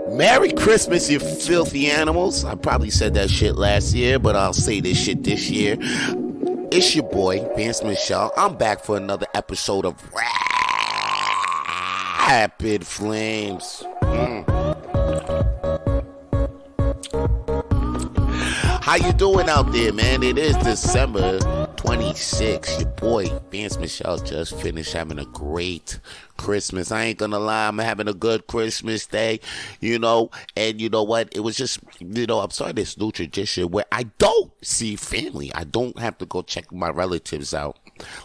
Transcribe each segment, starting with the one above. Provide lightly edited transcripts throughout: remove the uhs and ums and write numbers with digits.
Merry Christmas, you filthy animals. I probably said that shit last year, but I'll say this shit this year. It's your boy, Vance Michelle. I'm back for another episode of Rapid Flames. How you doing out there, man? It is December 26th. Your boy, Vance Michelle, just finished having a great Christmas. I ain't gonna lie, I'm having a good Christmas day, and you know what? It was just, I'm starting this new tradition where I don't see family. I don't have to go check my relatives out.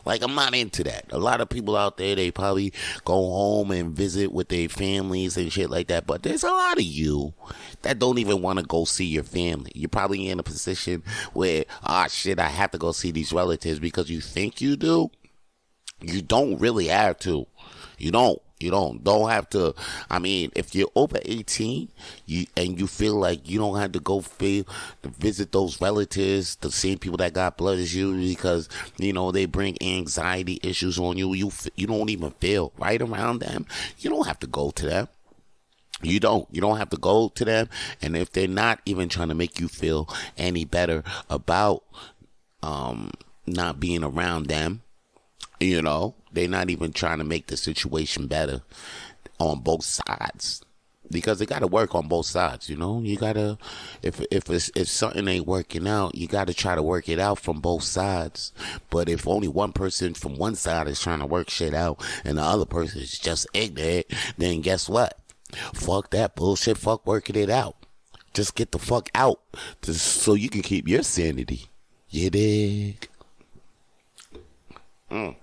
Like, I'm not into that. A lot of people out there, they probably go home and visit with their families and shit like that. But there's a lot of you that don't even want to go see your family. You're probably in a position where, I have to go see these relatives because you think you do. You don't really have to. You don't have to. I mean, if you're over 18 and you feel like you don't have to go visit those relatives, the same people that got blood as you, because, they bring anxiety issues on you. You don't even feel right around them. You don't have to go to them. You don't have to go to them. And if they're not even trying to make you feel any better about not being around them, they're not even trying to make the situation better on both sides, because they got to work on both sides. You gotta, if something ain't working out, you got to try to work it out from both sides. But if only one person from one side is trying to work shit out and the other person is just ignorant, then guess what? Fuck that bullshit. Fuck working it out. Just get the fuck out so you can keep your sanity. You dig? I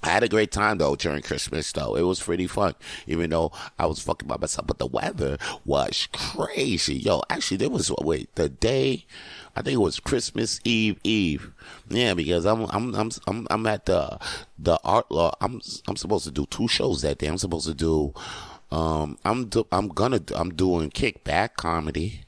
had a great time, though, during Christmas, though. It was pretty fun, even though I was fucking by myself. But the weather was crazy. Yo, actually, there was, the day, I think it was Christmas Eve. Yeah, because I'm at the art law. I'm supposed to do 2 shows that day. I'm supposed to do, I'm doing kickback comedy.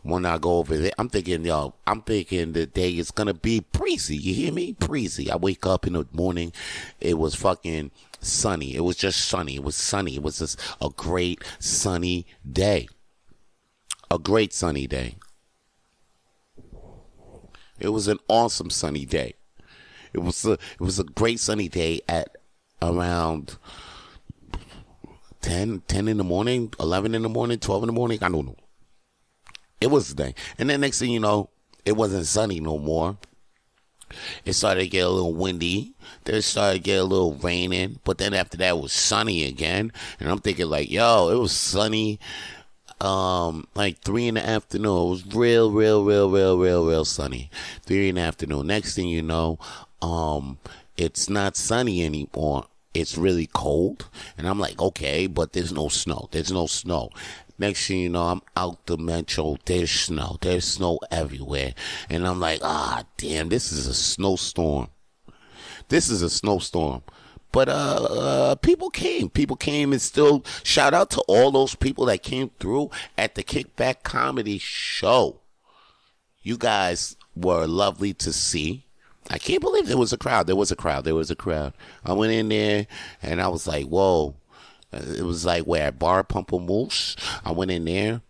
When I go over there, I'm thinking the day is gonna be breezy. You hear me? Breezy. I wake up in the morning, it was fucking sunny. It was just sunny. It was sunny. It was just a great sunny day. A great sunny day. It was an awesome sunny day. It was a great sunny day at around 10 in the morning, 11 in the morning, 12 in the morning. I don't know. It was the thing. And then next thing you know, it wasn't sunny no more. It started to get a little windy. Then it started to get a little raining. But then after that, it was sunny again. And I'm thinking like, yo, it was sunny like 3 in the afternoon. It was real sunny. 3 in the afternoon. Next thing you know, it's not sunny anymore. It's really cold. And I'm like, okay, but there's no snow. Next thing you know, I'm out the metro. There's snow. There's snow everywhere. And I'm like, damn, this is a snowstorm. But people came. And still shout out to all those people that came through at the Kickback Comedy Show. You guys were lovely to see. I can't believe there was a crowd. There was a crowd. I went in there and I was like, whoa. It was like where at Bar Pamplemousse. I went in there.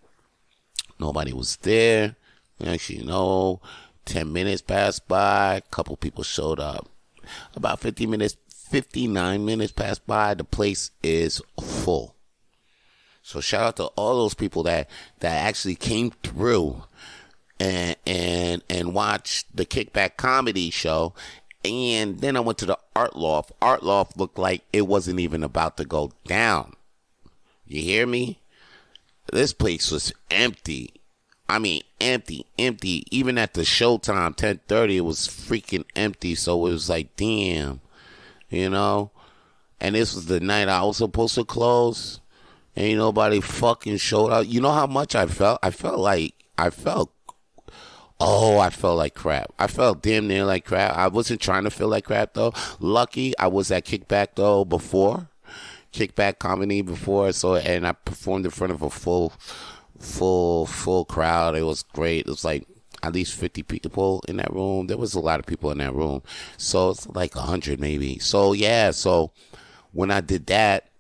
Nobody was there. Actually, 10 minutes passed by. A couple people showed up. About 59 minutes passed by. The place is full. So shout out to all those people that actually came through and watched the Kickback Comedy Show. And then I went to the Art Loft. Art Loft looked like it wasn't even about to go down. You hear me? This place was empty. I mean, empty. Even at the showtime, 10:30, it was freaking empty. So it was like, damn, And this was the night I was supposed to close. Ain't nobody fucking showed up. You know how much I felt? I felt like crap. I felt damn near like crap. I wasn't trying to feel like crap, though. Lucky I was at Kickback, though, before. Kickback Comedy before. And I performed in front of a full crowd. It was great. It was like at least 50 people in that room. There was a lot of people in that room. So it's like 100 maybe. So, yeah. So when I did that,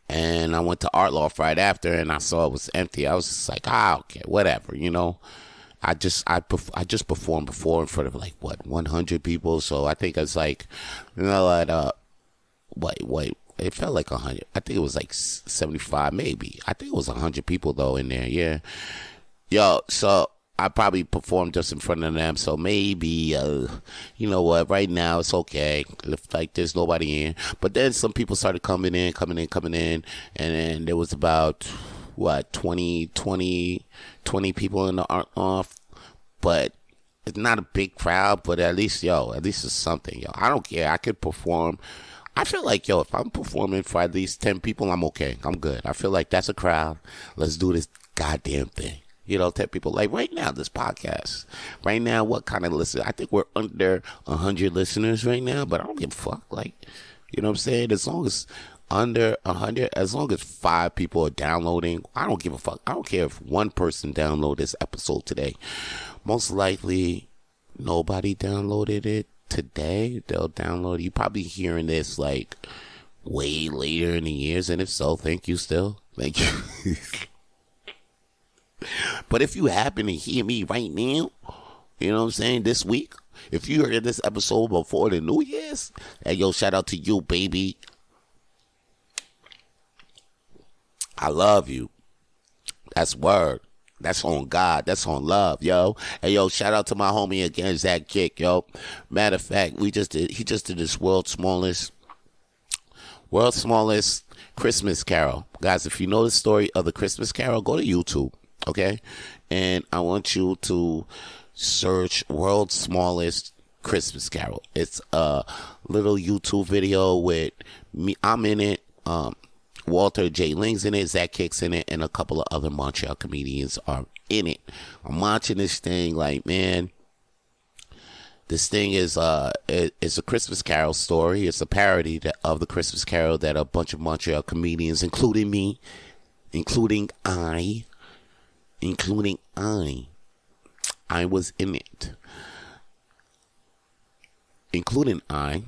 And I went to Art Loft right after, and I saw it was empty. I was just like, okay, whatever, you know. I just performed before in front of like 100 people. So I think it's like, you know, wait, it felt like 100. I think it was like 75, maybe. I think it was 100 people though in there. Yeah, yo. So I probably performed just in front of them. So maybe, you know what? Right now it's okay if like there's nobody in. But then some people started coming in, and then there was about 20 people in the art off. But it's not a big crowd, but at least it's something, yo. I don't care. I could perform. I feel like, yo, if I'm performing for at least 10 people, I'm okay. I'm good. I feel like that's a crowd. Let's do this goddamn thing. You know, 10 people. Like right now, this podcast. Right now, what kind of listen? I think we're under 100 listeners right now, but I don't give a fuck. Like, you know what I'm saying? As long as under 100, as long as 5 people are downloading, I don't give a fuck. I don't care if one person downloaded this episode today. Most likely, nobody downloaded it today. They'll download it. You probably hearing this like way later in the years, and if so, thank you still. Thank you. But if you happen to hear me right now, you know what I'm saying, this week, if you heard this episode before the New Year's, hey, yo, shout out to you, baby. I love you. That's word. That's on God. That's on love, yo. Hey, yo, shout out to my homie again, Zach Kick, yo. Matter of fact, he just did this world's smallest Christmas Carol. Guys, if you know the story of the Christmas Carol, go to YouTube, okay? And I want you to search World's Smallest Christmas Carol. It's a little YouTube video with me. I'm in it. Walter J. Ling's in it, Zach Kick's in it, and a couple of other Montreal comedians are in it. I'm watching this thing like, man, this thing is it's a Christmas Carol story. It's a parody of the Christmas Carol that a bunch of Montreal comedians, including me, I was in it. Including I.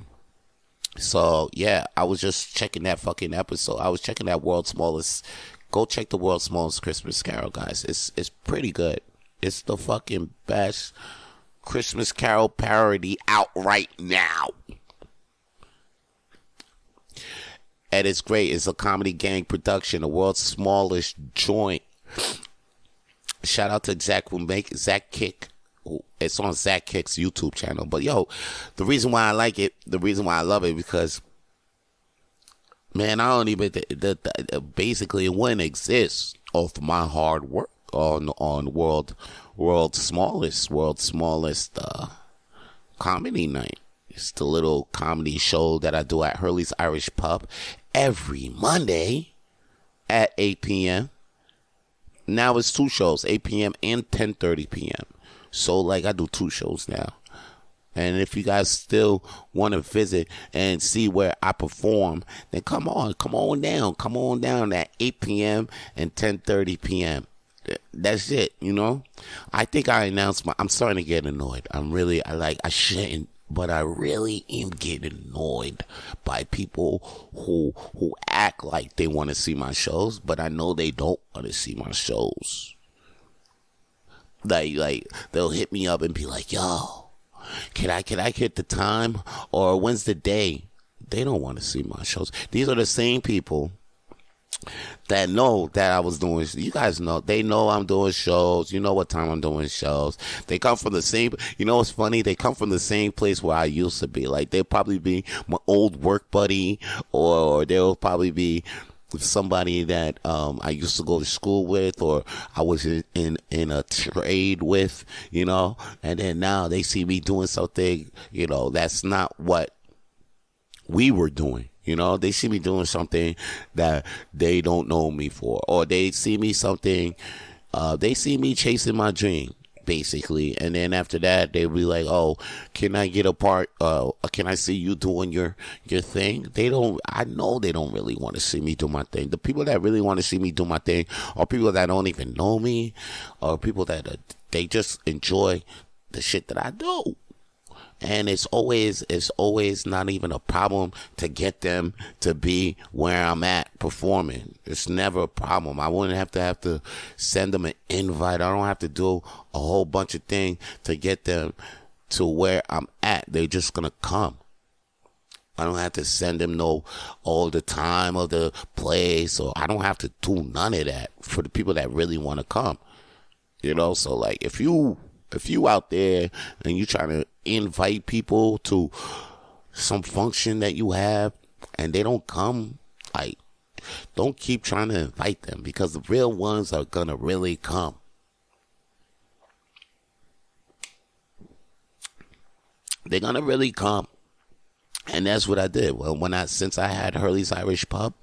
So, yeah, I was just checking that fucking episode. I was checking that World's Smallest. Go check the World's Smallest Christmas Carol, guys. It's pretty good. It's the fucking best Christmas Carol parody out right now. And it's great. It's a Comedy Gang production, the world's smallest joint. Shout out to Zach Kick. It's on Zach Kick's YouTube channel. But yo, the reason why I like it, the reason why I love it, because man, I don't even basically it wouldn't exist off my hard work on world's smallest comedy night. It's the little comedy show that I do at Hurley's Irish Pub every Monday at 8 p.m. Now it's 2 shows, 8 p.m. and 10:30 p.m. So, like, I do 2 shows now. And if you guys still want to visit and see where I perform, then come on down at 8 p.m. and 10:30 p.m. That's it, you know? I think I announced I'm starting to get annoyed. I shouldn't, but I really am getting annoyed by people who act like they want to see my shows, but I know they don't want to see my shows. Like they'll hit me up and be like, yo, can I get the time, or when's the day? They don't want to see my shows. These are the same people that know that I was doing. You guys know, they know I'm doing shows. You know what time I'm doing shows. They come from the same, you know what's funny? They come from the same place where I used to be. Like, they'll probably be my old work buddy, or they'll probably be somebody that I used to go to school with, or I was in a trade with, you know, and then now they see me doing something, you know, that's not what we were doing. You know, they see me doing something that they don't know me for, or they see me chasing my dream, basically. And then after that, they'll be like, oh, can I get a part? Can I see you doing your thing? I know they don't really want to see me do my thing. The people that really want to see me do my thing are people that don't even know me, or people that they just enjoy the shit that I do. And it's always not even a problem to get them to be where I'm at performing. It's never a problem. I wouldn't have to send them an invite. I don't have to do a whole bunch of things to get them to where I'm at. They're just gonna come. I don't have to send them all the time of the place, or I don't have to do none of that for the people that really want to come. So like if you out there and you trying to invite people to some function that you have and they don't come, like, don't keep trying to invite them, because the real ones are gonna really come. They're gonna really come. And that's what I did. Well, since I had Hurley's Irish Pub,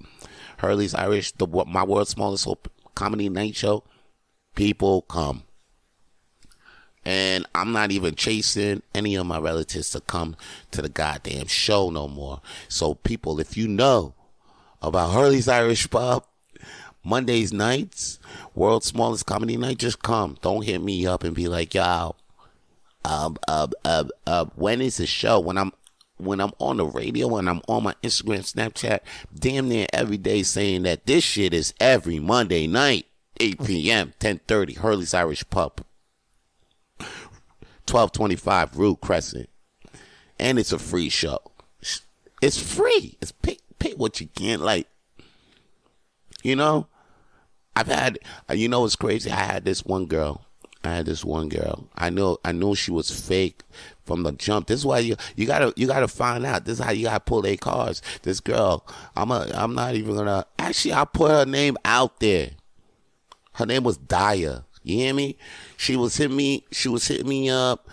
Hurley's Irish, my world's smallest comedy night show, people come. And I'm not even chasing any of my relatives to come to the goddamn show no more. So people, if you know about Hurley's Irish Pub, Mondays nights, world's smallest comedy night, just come. Don't hit me up and be like, yo, when is the show? When I'm on the radio and I'm on my Instagram, Snapchat, damn near every day saying that this shit is every Monday night, 8 p.m., 10:30, Hurley's Irish Pub, 1225 Root Crescent. And it's a free show. It's free. It's pay what you can. Like, I've had, it's crazy. I had this one girl. I knew she was fake from the jump. This is why you gotta find out. This is how you gotta pull their cards. This girl, I'm not even gonna. Actually, I'll put her name out there. Her name was Daya. You hear me? She was hitting me up,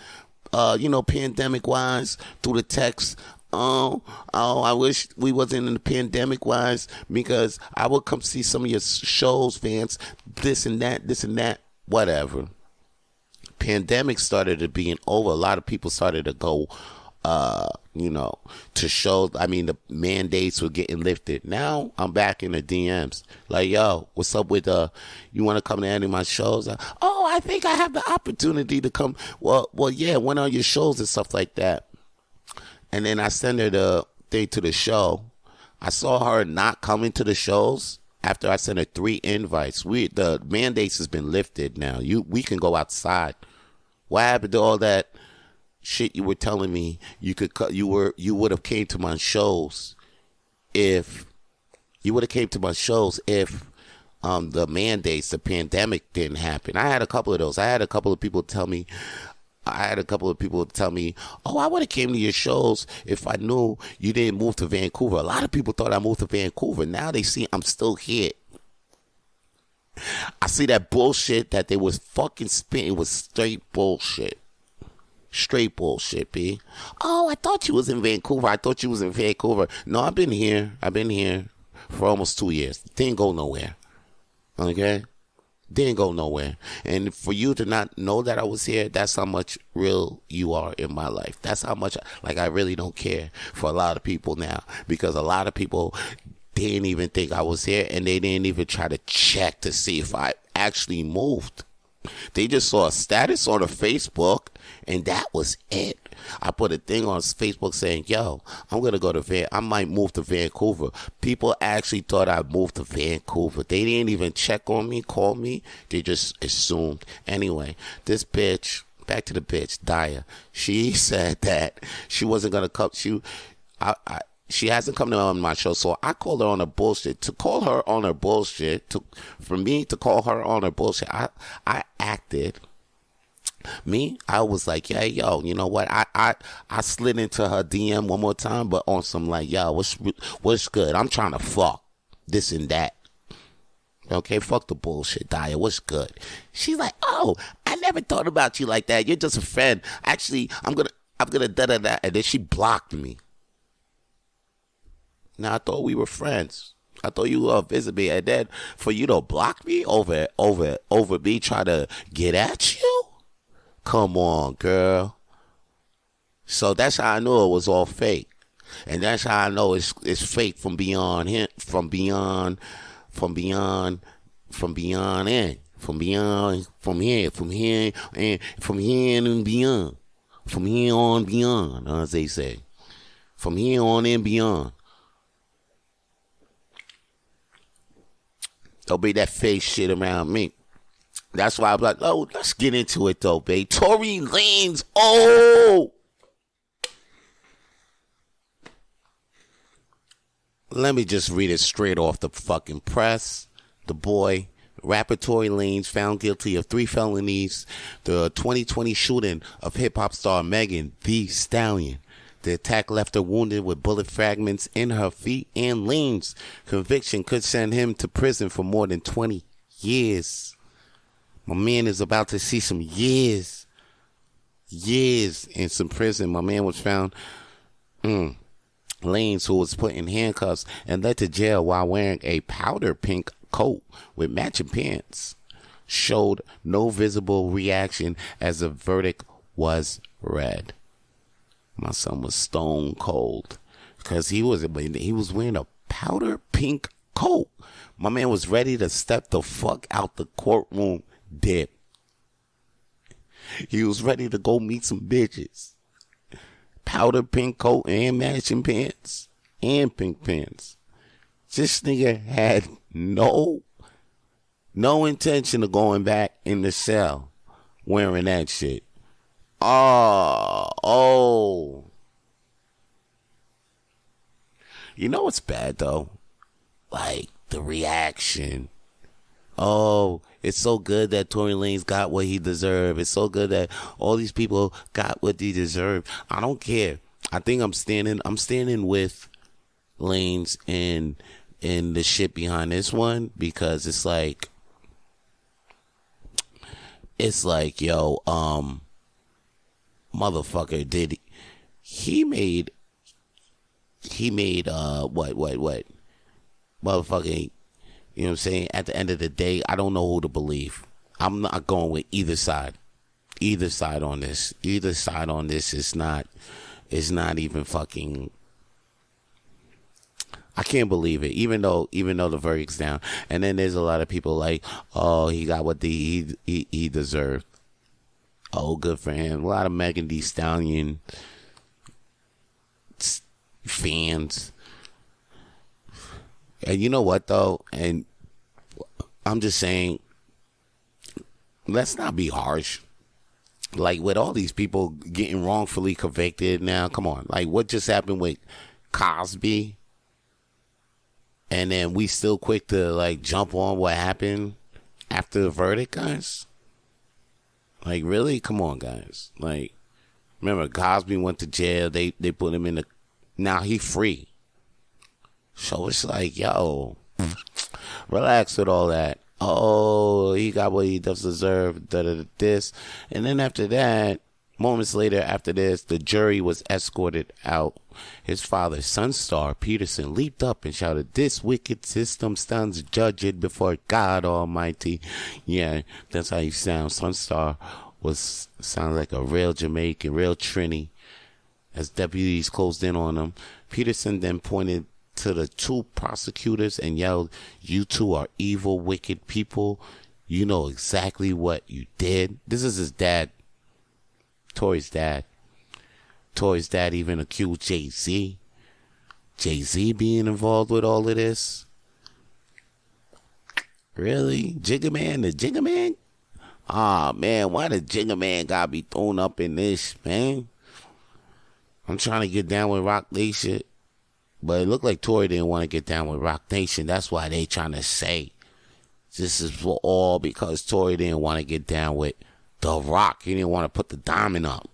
pandemic wise through the text. Oh, I wish we wasn't in the pandemic wise, because I would come see some of your shows, fans. This and that, whatever. Pandemic started to being over. A lot of people started to go, to shows. I mean, the mandates were getting lifted. Now I'm back in the DMs. Like, yo, what's up with you want to come to any of my shows? I think I have the opportunity to come. Well, yeah. When are your shows and stuff like that? And then I send her the thing to the show. I saw her not coming to the shows after I sent her 3 invites. The mandates has been lifted now. We can go outside. What happened to all that shit you were telling me you would have came to my shows if the mandates, the pandemic didn't happen. I had a couple of those. I had a couple of people tell me, oh, I would have came to your shows if I knew you didn't move to Vancouver. A lot of people thought I moved to Vancouver. Now they see I'm still here. I see that bullshit that they was fucking spitting. It was straight bullshit. Straight bullshit, B. Oh, I thought you was in Vancouver. No, I've been here for almost 2 years. Didn't go nowhere. Okay? Didn't go nowhere. And for you to not know that I was here, that's how much real you are in my life. That's how much, I really don't care for a lot of people now. Because a lot of people didn't even think I was here, and they didn't even try to check to see if I actually moved. They just saw a status on a Facebook, and that was it. I put a thing on Facebook saying, yo, I might move to Vancouver. People actually thought I moved to Vancouver. They didn't even check on me, call me. They just assumed. Anyway, this bitch, back to the bitch, Daya, she said that she wasn't going to come. She hasn't come to my show, so I called her on her bullshit. For me to call her on her bullshit, I acted. I was like, yeah, yo, you know what? I slid into her DM one more time, but on some like, yo, what's good? I'm trying to fuck this and that. Okay, fuck the bullshit, Daya. What's good? She's like, oh, I never thought about you like that. You're just a friend. Actually, I'm gonna da-da-da. And then she blocked me. Now, I thought we were friends. I thought you were visit me. And then for you to block me over me trying to get at you? Come on, girl. So that's how I knew it was all fake. And that's how I know it's fake from beyond and beyond. From here on beyond, as they say. From here on and beyond. Don't be that fake shit around me. That's why I'm like, oh, let's get into it though, babe. Tory Lanez, oh! Let me just read it straight off the fucking press. The boy, rapper Tory Lanez, found guilty of 3 felonies. The 2020 shooting of hip-hop star Megan Thee Stallion. The attack left her wounded with bullet fragments in her feet, and Lanez's conviction could send him to prison for more than 20 years. My man is about to see some years in some prison. My man was found, Lanez, who was put in handcuffs and led to jail while wearing a powder pink coat with matching pants, showed no visible reaction as the verdict was read. My son was stone cold because he was wearing a powder pink coat. My man was ready to step the fuck out the courtroom dip. He was ready to go meet some bitches. Powder pink coat and matching pants and pink pants. This nigga had no intention of going back in the cell wearing that shit. Oh. You know what's bad though? Like the reaction. Oh, it's so good that Tory Lanez got what he deserved. It's so good that all these people got what they deserve. I don't care. I think I'm standing with Lanez in the shit behind this one, because it's like yo, motherfucker, did he made what motherfucking, you know what I'm saying? At the end of the day, I don't know who to believe. I'm not going with either side. Either side on this is not even fucking. I can't believe it. Even though the verdict's down, and then there's a lot of people like, oh, he got what he deserved. Oh, good for him. A lot of Megan Thee Stallion fans. And you know what though? And I'm just saying, let's not be harsh. Like with all these people getting wrongfully convicted now, come on. Like what just happened with Cosby? And then we still quick to like jump on what happened after the verdict, guys? Like really? Come on, guys. Like, remember Cosby went to jail, they put him in now he free. So it's like, yo, relax with all that. Oh, he got what he does deserve, this. And then after that, moments later after this, the jury was escorted out. His father, Sunstar Peterson, leaped up and shouted, "This wicked system stands judged before God Almighty." Yeah, that's how he sounds. Sunstar sounds like a real Jamaican, real Trini. As deputies closed in on him, Peterson then pointed to the 2 prosecutors and yelled, "You 2 are evil, wicked people. You know exactly what you did." This is his dad, Tory's dad. Tory's dad even accused Jay-Z. Jay-Z being involved with all of this. Really? Jigga Man? The Jigga Man? Ah, man, why the Jigga Man gotta be thrown up in this, man? I'm trying to get down with Rock Nation. But it looked like Tory didn't want to get down with Rock Nation. That's why they trying to say this is all because Tory didn't want to get down with The Rock. He didn't want to put the diamond up.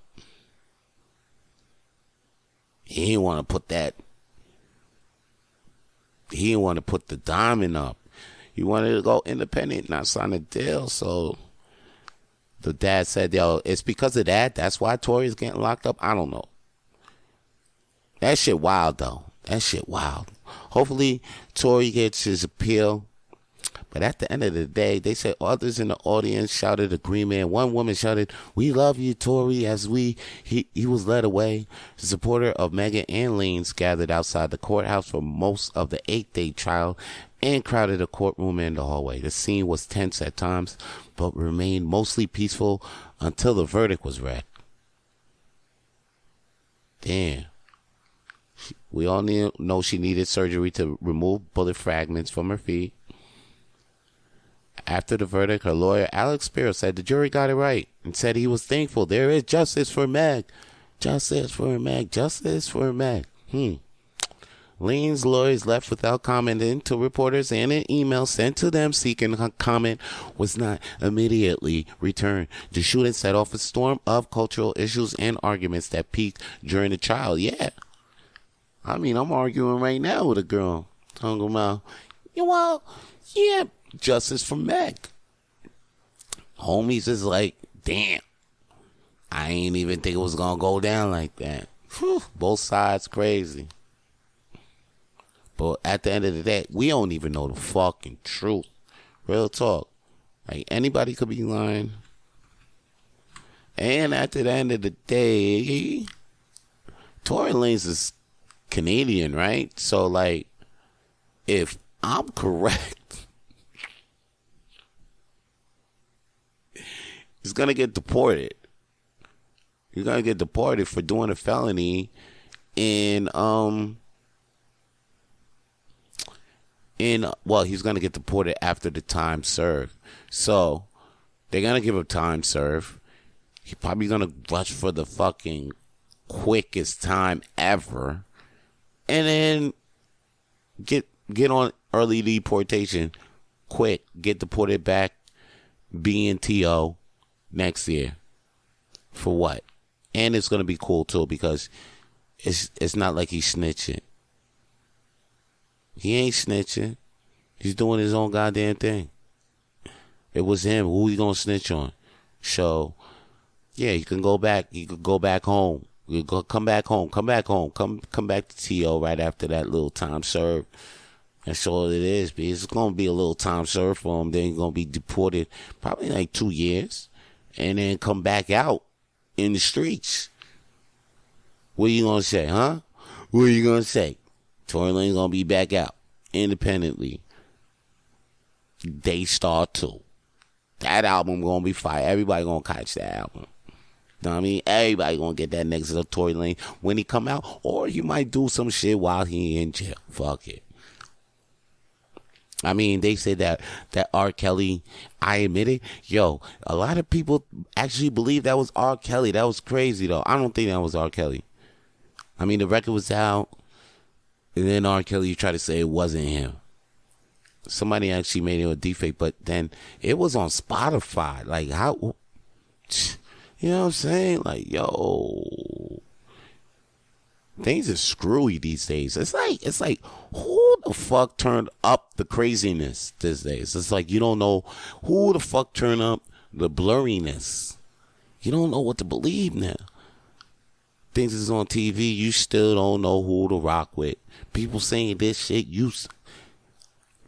He didn't want to put that. He didn't want to put the diamond up. He wanted to go independent, not sign a deal. So the dad said, yo, it's because of that. That's why Tory's getting locked up. I don't know. That shit wild, though. That shit wild. Hopefully, Tory gets his appeal. But at the end of the day, they said others in the audience shouted agreement. One woman shouted, "We love you, Tory," as he was led away. The supporter of Megan and Lanez gathered outside the courthouse for most of the 8-day trial and crowded the courtroom and the hallway. The scene was tense at times, but remained mostly peaceful until the verdict was read. Damn. We all know she needed surgery to remove bullet fragments from her feet. After the verdict, her lawyer, Alex Spiro, said the jury got it right and said he was thankful. There is justice for Meg. Justice for Meg. Justice for Meg. Lean's lawyers left without commenting to reporters, and an email sent to them seeking a comment was not immediately returned. The shooting set off a storm of cultural issues and arguments that peaked during the trial. Yeah. I mean, I'm arguing right now with a girl. Talking about, justice for Meg. Homies is like, damn. I ain't even think it was going to go down like that. Whew, both sides crazy. But at the end of the day, we don't even know the fucking truth. Real talk. Like, anybody could be lying. And at the end of the day, Tory Lanez is Canadian, right? So, like, if I'm correct, he's going to get deported. He's going to get deported for doing a felony he's going to get deported after the time served. So, they're going to give him time served. He's probably going to rush for the fucking quickest time ever. And then get on early deportation quick. Get deported back, BNTO next year. For what? And it's going to be cool, too, because it's not like he's snitching. He ain't snitching. He's doing his own goddamn thing. It was him. Who he gonna snitch on? So, yeah, he can go back. He could go back home. Come back home. Come back home. Come back to TO right after that little time served. That's all it is. It's gonna be a little time served for him. Then he's gonna be deported probably like 2 years, and then come back out in the streets. What are you gonna say, huh? What are you gonna say? Tory Lanez gonna be back out independently. Daystar 2. That album gonna be fire. Everybody gonna catch that album. You know what I mean? Everybody gonna get that next to Tory Lanez when he come out. Or you might do some shit while he in jail. Fuck it. I mean, they said that R. Kelly, I admit it. Yo, a lot of people actually believe that was R. Kelly. That was crazy, though. I don't think that was R. Kelly. I mean, the record was out, and then R. Kelly tried to say it wasn't him. Somebody actually made it a deepfake, but then it was on Spotify. Like, how? You know what I'm saying? Like, yo, things are screwy these days. It's like, who the fuck turned up the craziness these days? It's like you don't know who the fuck turned up the blurriness. You don't know what to believe now. Things is on TV, you still don't know who to rock with. People saying this shit,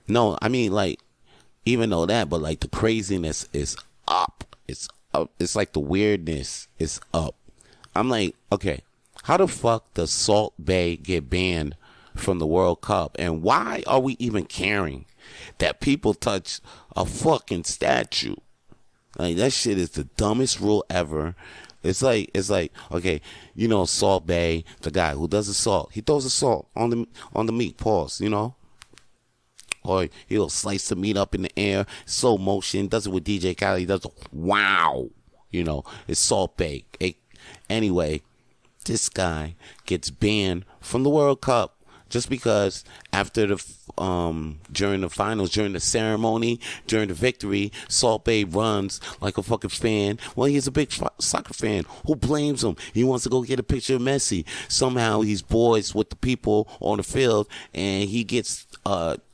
no, I mean, like, even though that, but like the craziness is up. It's up. It's like the weirdness is up. I'm like, okay, how the fuck does Salt Bae get banned from the World Cup? And why are we even caring that people touch a fucking statue? Like, that shit is the dumbest rule ever. It's like, okay, you know, Salt Bae, the guy who does the salt, he throws the salt on the meat, pause, you know? Or he'll slice the meat up in the air, slow motion, does it with DJ Khaled, he does wow, you know, it's Salt Bae. Anyway, this guy gets banned from the World Cup just because after during the finals, during the ceremony, during the victory, Salt Bae runs like a fucking fan. Well, he's a big soccer fan. Who blames him? He wants to go get a picture of Messi. Somehow he's boys with the people on the field, and he gets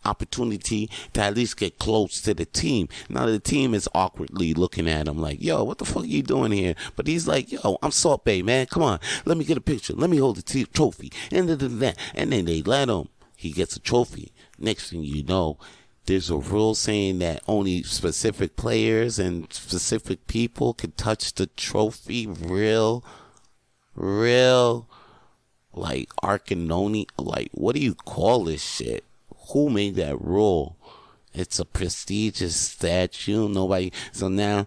opportunity to at least get close to the team. Now the team is awkwardly looking at him like, yo, what the fuck are you doing here? But he's like, yo, I'm Salt Bae, man. Come on, let me get a picture. Let me hold the trophy. And then they let him. He gets a trophy. Next thing you know, there's a rule saying that only specific players and specific people can touch the trophy. Real, like, Arcanoni. Like, what do you call this shit? Who made that rule? It's a prestigious statue. Nobody. So now,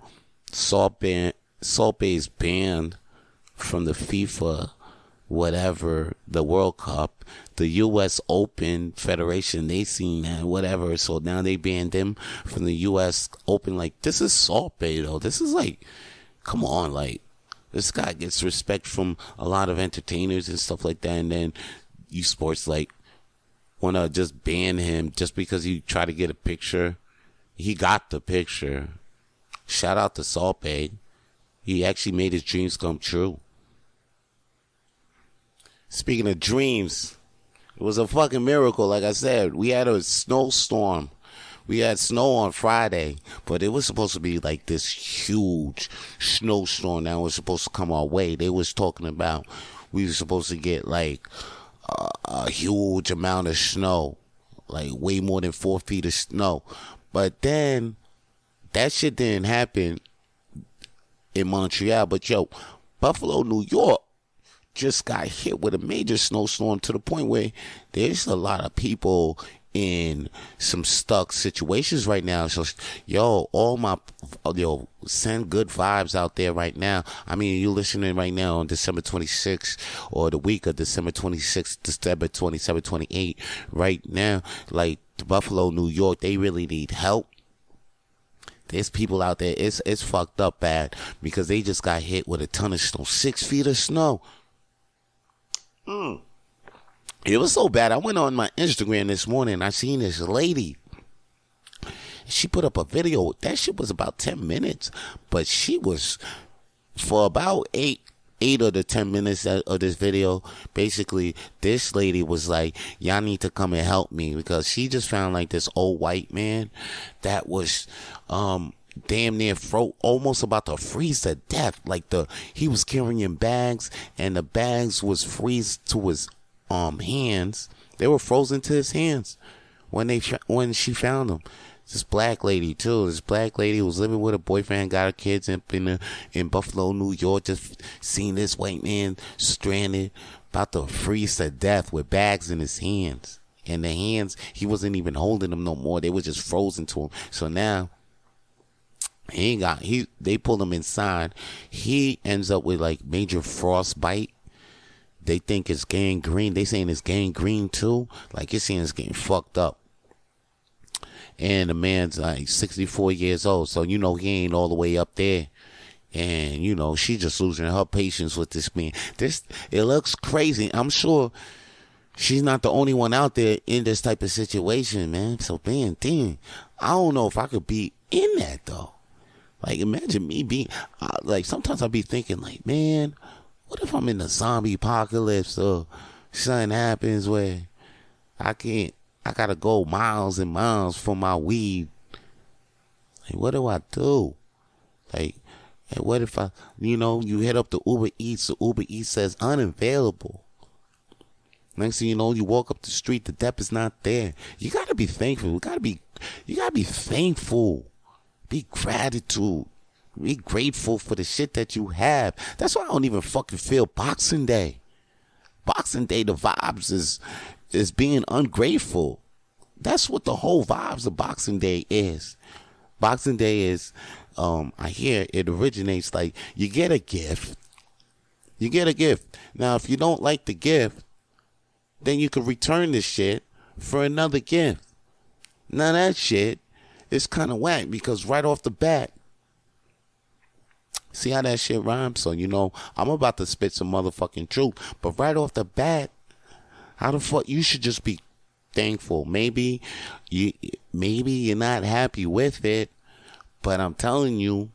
Salt Bae is banned from the FIFA whatever, the World Cup, the U.S. Open Federation, they seen that, whatever. So now they banned him from the U.S. Open. Like, this is Salt Bae, though. This is like, come on, like, this guy gets respect from a lot of entertainers and stuff like that. And then you sports, like, want to just ban him just because he tried to get a picture. He got the picture. Shout out to Salt Bae. He actually made his dreams come true. Speaking of dreams, it was a fucking miracle. Like I said, we had a snowstorm. We had snow on Friday, but it was supposed to be like this huge snowstorm that was supposed to come our way. They was talking about we were supposed to get like a huge amount of snow, like way more than 4 feet of snow. But then that shit didn't happen in Montreal. But yo, Buffalo, New York just got hit with a major snowstorm to the point where there's a lot of people in some stuck situations right now. So, yo, send good vibes out there right now. I mean, you listening right now on December 26th or the week of December 26th, December 27, 28. Right now, like Buffalo, New York, they really need help. There's people out there, it's fucked up bad because they just got hit with a ton of snow, 6 feet of snow. It was so bad. I went on my Instagram this morning and I seen this lady. She put up a video. That shit was about 10 minutes. But she was, for about eight of the 10 minutes of this video, basically, this lady was like, y'all need to come and help me. Because she just found like this old white man that was damn near almost about to freeze to death. Like he was carrying bags and the bags was freeze to his hands. They were frozen to his hands when she found him. This black lady too. This black lady was living with her boyfriend, got her kids in Buffalo, New York. Just seen this white man stranded, about to freeze to death with bags in his hands. And the hands, he wasn't even holding them no more. They were just frozen to him. So now they pulled him inside. He ends up with like major frostbite. They think it's gangrene. They saying it's gangrene too. Like it's saying it's getting fucked up. And the man's like 64 years old. So, you know, he ain't all the way up there. And, you know, she just losing her patience with this man. It looks crazy. I'm sure she's not the only one out there in this type of situation, man. So, man, damn, I don't know if I could be in that, though. Like, imagine me being, like, sometimes I'll be thinking, like, man, what if I'm in a zombie apocalypse or something happens where I gotta go miles and miles for my weed? Like, what do I do? Like, and what if you hit up the Uber Eats, the Uber Eats says unavailable. Next thing you know, you walk up the street, the dep is not there. You gotta be thankful. You gotta be thankful. Be gratitude. Be grateful for the shit that you have. That's why I don't even fucking feel Boxing Day. Boxing Day, the vibes is being ungrateful. That's what the whole vibes of Boxing Day is. Boxing Day is, I hear it originates like you get a gift. You get a gift. Now, if you don't like the gift, then you can return this shit for another gift. Now that shit is kind of whack because right off the bat, see how that shit rhymes? So, you know, I'm about to spit some motherfucking truth. But right off the bat, how the fuck you should just be thankful. Maybe you're not happy with it, but I'm telling you,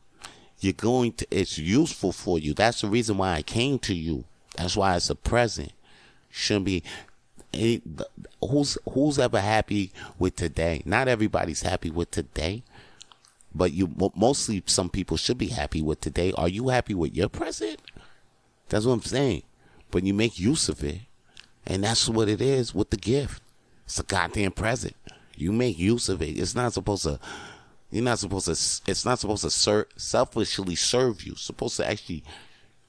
it's useful for you. That's the reason why I came to you. That's why it's a present. Shouldn't be. Who's ever happy with today? Not everybody's happy with today, but mostly some people should be happy with today. Are you happy with your present? That's what I'm saying. But you make use of it, and that's what it is with the gift. It's a goddamn present. You make use of it. It's not supposed to. It's not supposed to selfishly serve you. It's supposed to actually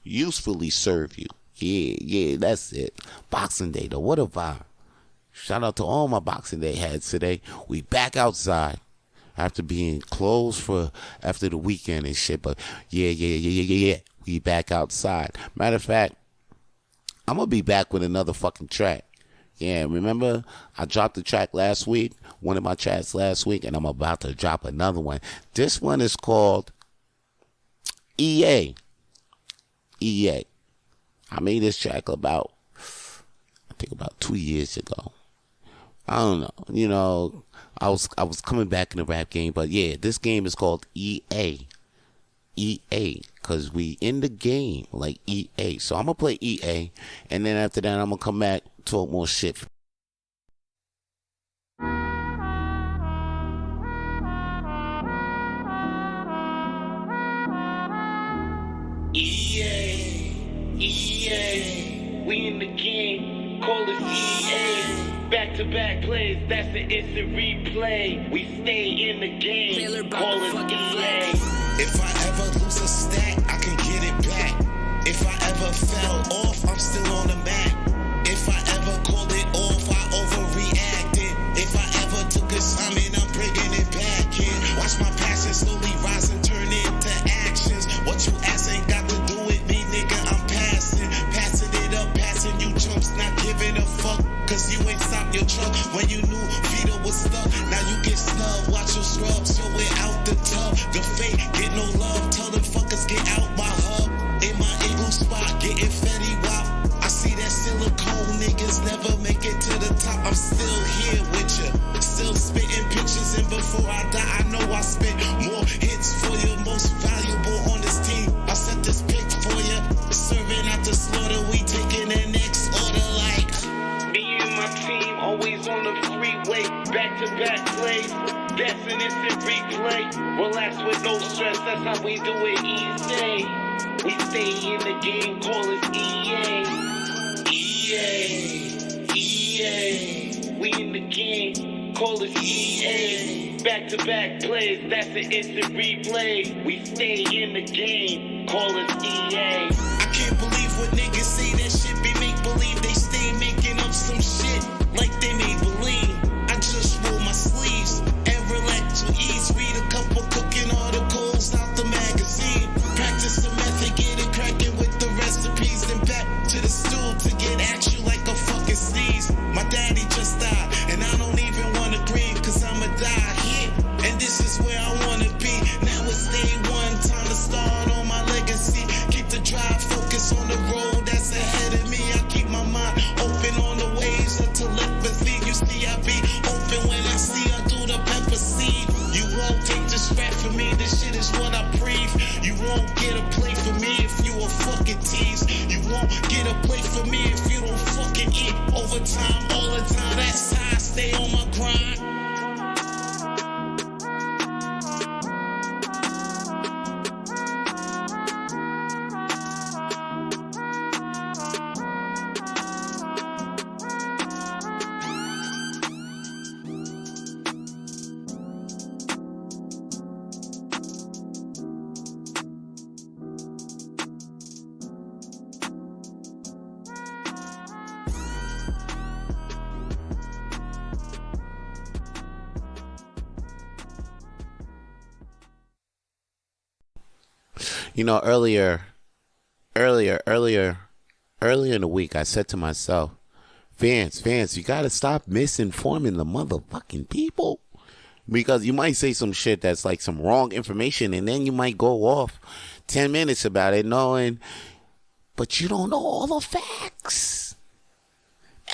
usefully serve you. Yeah, that's it. Boxing Day, though, what a vibe. Shout out to all my Boxing Day heads today. We back outside after being closed after the weekend and shit. But yeah. We back outside. Matter of fact, I'm going to be back with another fucking track. Yeah, remember I dropped the track last week, one of my tracks last week, and I'm about to drop another one. This one is called EA. EA. I made this track I think about 2 years ago. I don't know. You know, I was coming back in the rap game, but yeah, this game is called EA. EA, because we in the game like EA. So I'm going to play EA, and then after that, I'm going to come back, talk more shit. EA, we in the game, call it EA. Back-to-back plays, that's an instant replay. We stay in the game, call it EA. If I ever lose a stack, I can get it back. If I ever fell off, I'm still on the map. If I ever called it off, I overreacted. If I ever took assignment, I'm bringing it back in. Watch my passion slowly rise and turn into actions. What you ask ain't got to do with me, nigga, I'm passing. Passing it up, passing you chumps, not giving a fuck. Cause you ain't stopped your truck when you knew Vito was stuck. Now you get snubbed, watch your scrub, so we're out the tub. The fake, get no love, tell them fuckers get out my hub. In my igloo spot, getting Fetty Wap. I see that silicone niggas never make it to the top. I'm still here with you, still spitting pictures, and before I die, I know I spit more hits for you, most valuable on this team. I set this pick for you, serving out the slaughter, we taking the next order like. My team always on the freeway, back-to-back plays, that's an instant replay. Relax with no stress, that's how we do it easy. We stay in the game, call it EA. EA, EA, we in the game, call it EA. Back-to-back plays, that's an instant replay. We stay in the game, call it EA. I can't believe what niggas say that shit be make-believe. They stay making up some shit like they made believe. I just roll my sleeves and relax to ease. Read a couple cooking articles out the magazine. Practice the method, get it cracking with the recipes. Then back to the stool to get at you like a fucking sneeze. My daddy just died, and I don't even wanna grieve, cause I'ma die here, and this is where I wanna be. Now it's day one, time to start on my legacy. Keep the drive, focus on the road that's ahead of me. I keep my mind open on the waves of telepathy. You see, I be open when I see I do the pepper seed. You won't take the strap for me, this shit is what I breathe. You won't get a play for me if you a fucking tease. You won't get a play for me if you don't fucking eat overtime all the time. That's how I stay on my grind. You know, earlier in the week, I said to myself, Vance, you gotta stop misinforming the motherfucking people. Because you might say some shit that's like some wrong information, and then you might go off 10 minutes about it but you don't know all the facts.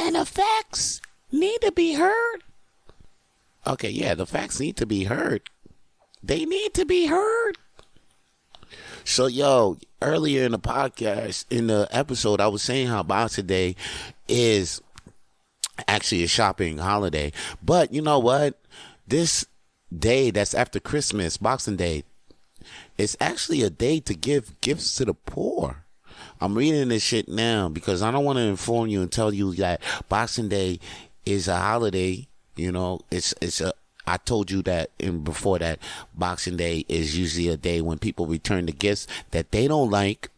And the facts need to be heard. Okay, yeah, the facts need to be heard. They need to be heard. So, yo, earlier in the podcast, in the episode, I was saying how Boxing Day is actually a shopping holiday. But you know what? This day that's after Christmas, Boxing Day, is actually a day to give gifts to the poor. I'm reading this shit now because I don't want to inform you and tell you that Boxing Day is a holiday. You know, I told you that before that Boxing Day is usually a day when people return the gifts that they don't like.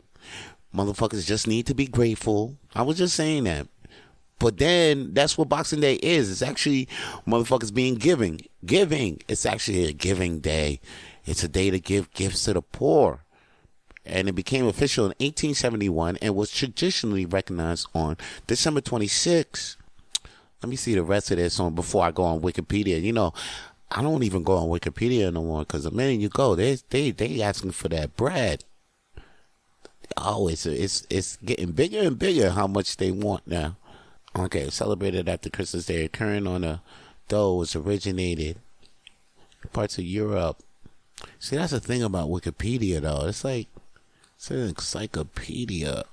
Motherfuckers just need to be grateful. I was just saying that. But then that's what Boxing Day is. It's actually motherfuckers being giving. It's actually a giving day. It's a day to give gifts to the poor. and it became official in 1871 and was traditionally recognized on December 26th. Let me see the rest of this song before I go on Wikipedia. You know, I don't even go on Wikipedia no more because the minute you go, they asking for that bread. Oh, it's getting bigger and bigger how much they want now. Okay, celebrated after Christmas Day, occurring on a dough was originated in parts of Europe. See, that's the thing about Wikipedia, though. It's like it's an encyclopedia.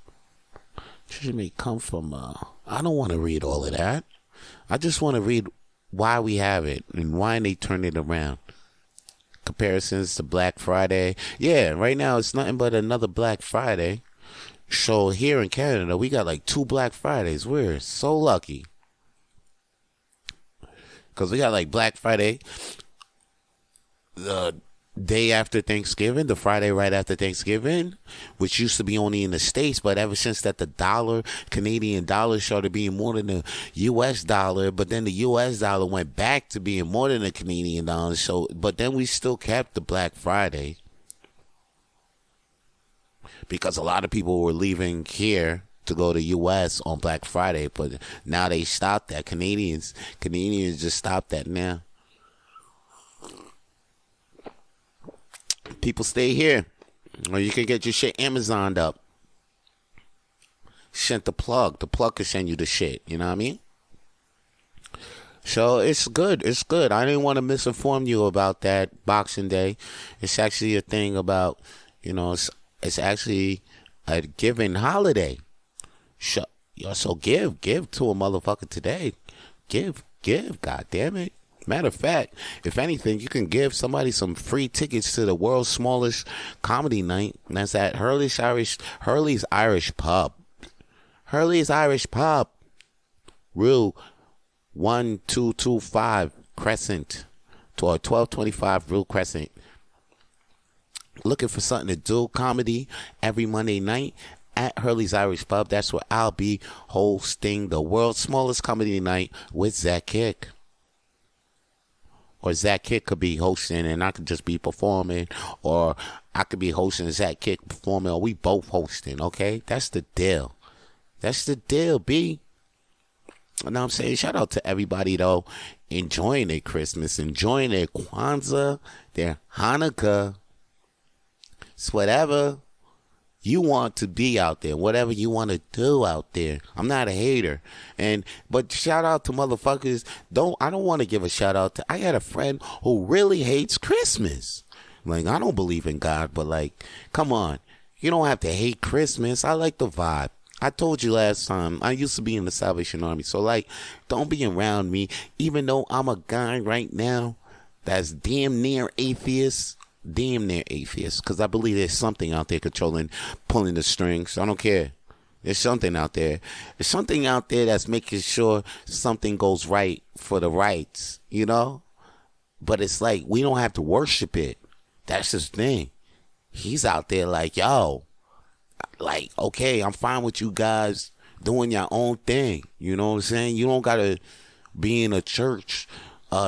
It may come from. I don't want to read all of that. I just want to read why we have it and why they turn it around. Comparisons to Black Friday. Yeah, right now it's nothing but another Black Friday. So here in Canada, we got like 2 Black Fridays. We're so lucky. Because we got like Black Friday the day after Thanksgiving, the Friday right after Thanksgiving, which used to be only in the States, but ever since that the Canadian dollar started being more than the U.S. dollar, but then the U.S. dollar went back to being more than the Canadian dollar. So, but then we still kept the Black Friday because a lot of people were leaving here to go to U.S. on Black Friday, but now they stopped that. Canadians just stopped that now. People stay here, or you can get your shit Amazoned up. Sent the plug. The plug can send you the shit. You know what I mean? So it's good. It's good. I didn't want to misinform you about that Boxing Day. It's actually a thing about, you know, it's actually a giving holiday. So give to a motherfucker today. Give. God damn it. Matter of fact, if anything, you can give somebody some free tickets to the world's smallest comedy night. And that's at Hurley's Irish Pub. Hurley's Irish Pub. Rue 1225 Crescent. To 1225 Rue Crescent. Looking for something to do, comedy every Monday night at Hurley's Irish Pub. That's where I'll be hosting the world's smallest comedy night with Zach Kick. Or Zach Kick could be hosting and I could just be performing. Or I could be hosting and Zach Kick performing. Or we both hosting, okay? That's the deal. That's the deal, B. You know what I'm saying? Shout out to everybody, though, enjoying their Christmas, enjoying their Kwanzaa, their Hanukkah. It's whatever you want to be out there, whatever you want to do out there. I'm not a hater. But shout out to motherfuckers. I don't want to give a shout out to, I had a friend who really hates Christmas. Like, I don't believe in God, but like, come on. You don't have to hate Christmas. I like the vibe. I told you last time, I used to be in the Salvation Army. So like, don't be around me, even though I'm a guy right now that's damn near atheist. Because I believe there's something out there pulling the strings. I don't care. There's something out there. There's something out there that's making sure something goes right for the rights, you know? But it's like, we don't have to worship it. That's his thing. He's out there like, yo, like, okay, I'm fine with you guys doing your own thing. You know what I'm saying? You don't got to be in a church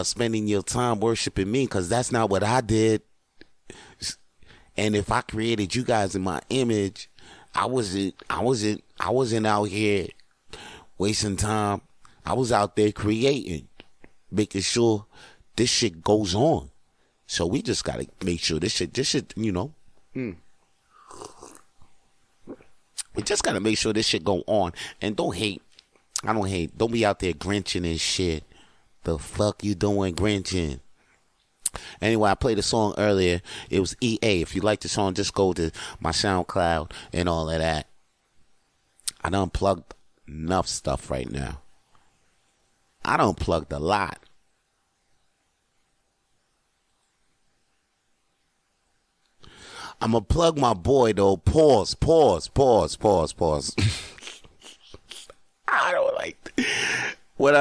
spending your time worshiping me, because that's not what I did. And if I created you guys in my image, I wasn't out here wasting time. I was out there creating, making sure this shit goes on. So we just gotta make sure this shit, you know. We just gotta make sure this shit go on. And don't hate. I don't hate. Don't be out there grinching and shit. The fuck you doing grinching? Anyway, I played a song earlier. It was EA. If you like the song, just go to my SoundCloud and all of that. I done plugged enough stuff right now. I done plugged a lot. I'm going to plug my boy, though. Pause. I don't like what